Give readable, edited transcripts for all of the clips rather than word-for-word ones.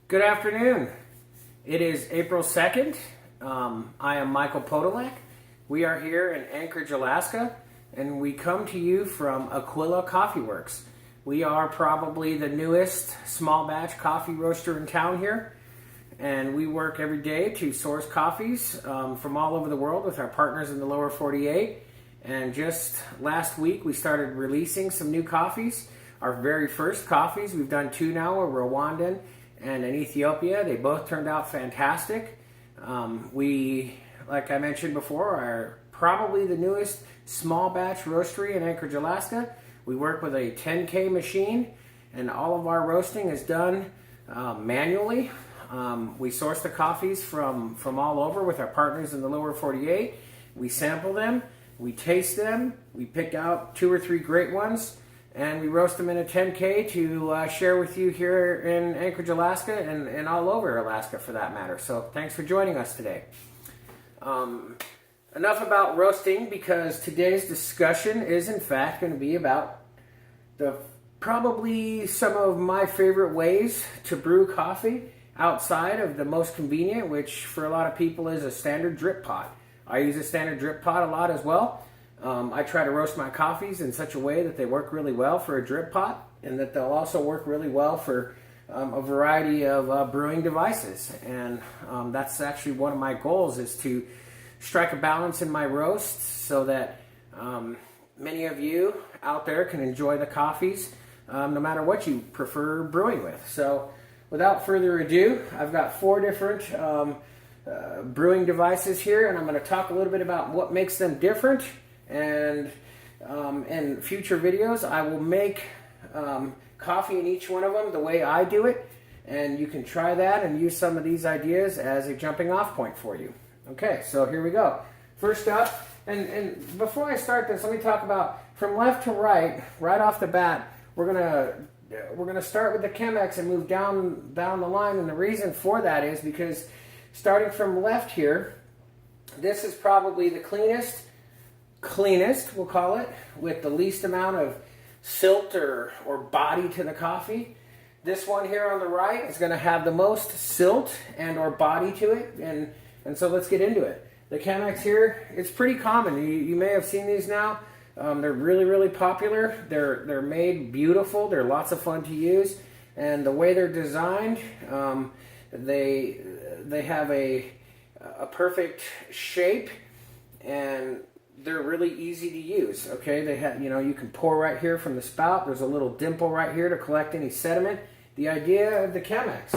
Good afternoon. It is April 2nd. I am Michael Podolak. We are here in Anchorage, Alaska, and we come to you from Aquila Coffee Works. We are probably the newest small batch coffee roaster in town here, and we work every day to source coffees from all over the world with our partners in the lower 48. And just last week we started releasing some new coffees. Our very first coffees, we've done two now, a Rwandan and in Ethiopia. They both turned out fantastic. We, like I mentioned before, are probably the newest small batch roastery in Anchorage, Alaska. We work with a 10K machine, and all of our roasting is done manually. We source the coffees from all over with our partners in the lower 48. We sample them, we taste them, we pick out 2 or 3 great ones, and we roast them in a 10K to share with you here in Anchorage, Alaska, and all over Alaska for that matter. So thanks for joining us today. Enough about roasting, because today's discussion is in fact going to be about probably some of my favorite ways to brew coffee outside of the most convenient, which for a lot of people is a standard drip pot. I use a standard drip pot a lot as well. I try to roast my coffees in such a way that they work really well for a drip pot, and that they'll also work really well for a variety of brewing devices. And that's actually one of my goals, is to strike a balance in my roasts so that many of you out there can enjoy the coffees no matter what you prefer brewing with. So without further ado, I've got 4 different brewing devices here, and I'm going to talk a little bit about what makes them different. And in future videos, I will make coffee in each one of them the way I do it, and you can try that and use some of these ideas as a jumping off point for you. Okay, so here we go. First up, and before I start this, let me talk about from left to right off the bat. We're gonna start with the Chemex and move down the line, and the reason for that is because starting from left here, this is probably the cleanest, we'll call it, with the least amount of silt or body to the coffee. This one here on the right is going to have the most silt and or body to it, and so let's get into it. The Chemex here, it's pretty common. You may have seen these now. They're really popular. They're made beautiful. They're lots of fun to use, and the way they're designed, they have a perfect shape, and they're really easy to use. Okay, they have, you can pour right here from the spout. There's a little dimple right here to collect any sediment. The idea of the Chemex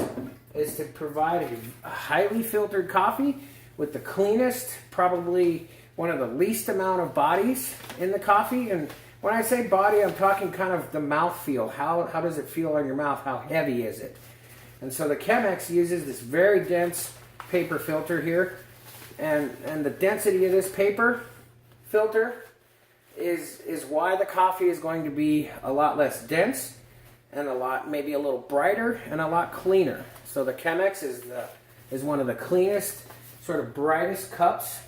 is to provide a highly filtered coffee with the cleanest, probably one of the least amount of bodies in the coffee. And when I say body, I'm talking kind of the mouth feel. How does it feel on your mouth? How heavy is it? And so the Chemex uses this very dense paper filter here, and the density of this paper filter is why the coffee is going to be a lot less dense and maybe a little brighter and a lot cleaner. So the Chemex is one of the cleanest, sort of brightest cups.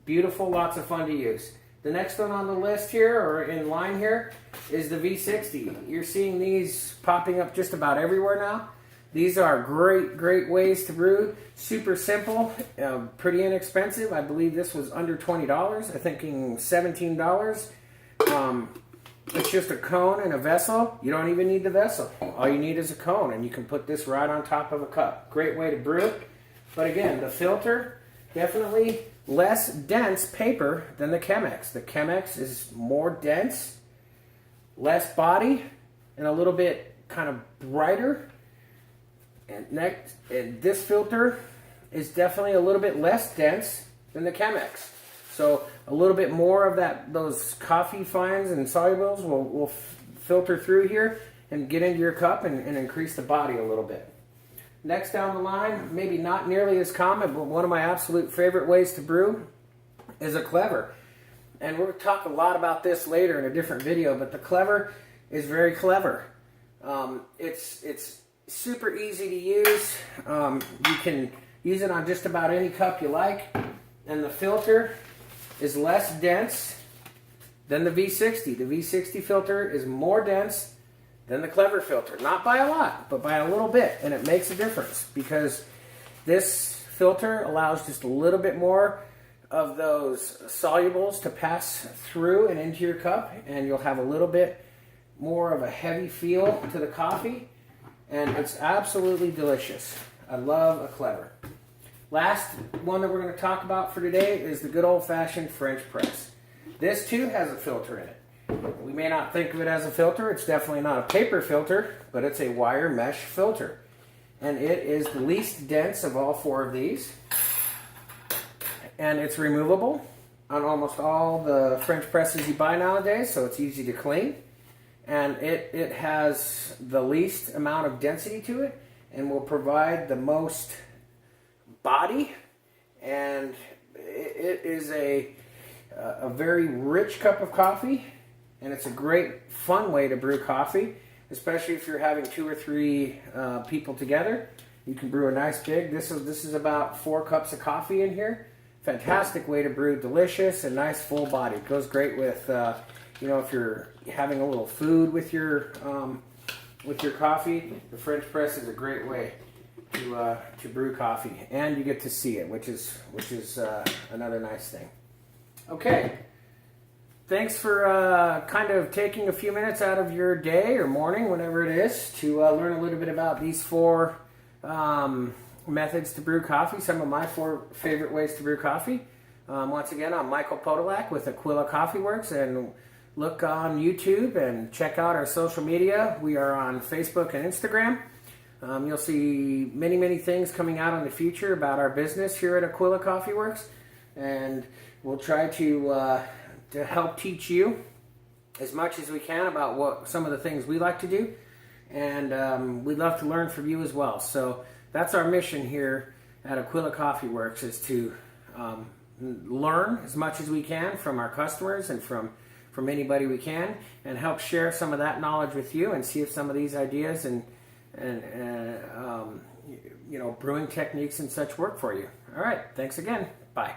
Beautiful, lots of fun to use. The next one on the list here, or in line here, is the V60. You're seeing these popping up just about everywhere now. These are great ways to brew. Super simple, pretty inexpensive. I believe this was under $20. I'm thinking $17. It's just a cone and a vessel. You don't even need the vessel. All you need is a cone, and you can put this right on top of a cup. Great way to brew it. But again, the filter, definitely less dense paper than the Chemex. The Chemex is more dense, less body, and a little bit kind of brighter. And this filter is definitely a little bit less dense than the Chemex. So a little bit more of those coffee fines and solubles will filter through here and get into your cup and increase the body a little bit. Next down the line, maybe not nearly as common, but one of my absolute favorite ways to brew is a Clever. And we'll talk a lot about this later in a different video, but the Clever is very clever. It's super easy to use. You can use it on just about any cup you like, and the filter is less dense than the V60. The V60 filter is more dense than the Clever filter. Not by a lot, but by a little bit. And it makes a difference because this filter allows just a little bit more of those solubles to pass through and into your cup, and you'll have a little bit more of a heavy feel to the coffee, and it's absolutely delicious. I love a Clever. Last one that we're going to talk about for today is the good old-fashioned French press. This too has a filter in it. We may not think of it as a filter. It's definitely not a paper filter, but it's a wire mesh filter, and it is the least dense of all four of these. And it's removable on almost all the French presses you buy nowadays, so it's easy to clean. And it has the least amount of density to it and will provide the most body. And it is a very rich cup of coffee, and it's a great fun way to brew coffee, especially if you're having 2 or 3 people together. You can brew a nice big. This is about 4 cups of coffee in here. Fantastic way to brew, delicious and nice full body. It goes great with, if you're having a little food with your coffee. The French press is a great way to brew coffee, and you get to see it, which is another nice thing. Okay, thanks for kind of taking a few minutes out of your day or morning, whenever it is, to learn a little bit about these 4 methods to brew coffee, some of my 4 favorite ways to brew coffee. Once again, I'm Michael Podolak with Aquila Coffee Works, and look on YouTube and check out our social media. We are on Facebook and Instagram. You'll see many things coming out in the future about our business here at Aquila Coffee Works, and we'll try to help teach you as much as we can about what some of the things we like to do, and we'd love to learn from you as well. So that's our mission here at Aquila Coffee Works, is to learn as much as we can from our customers and from anybody we can, and help share some of that knowledge with you, and see if some of these ideas and brewing techniques and such work for you. All right, thanks again. Bye.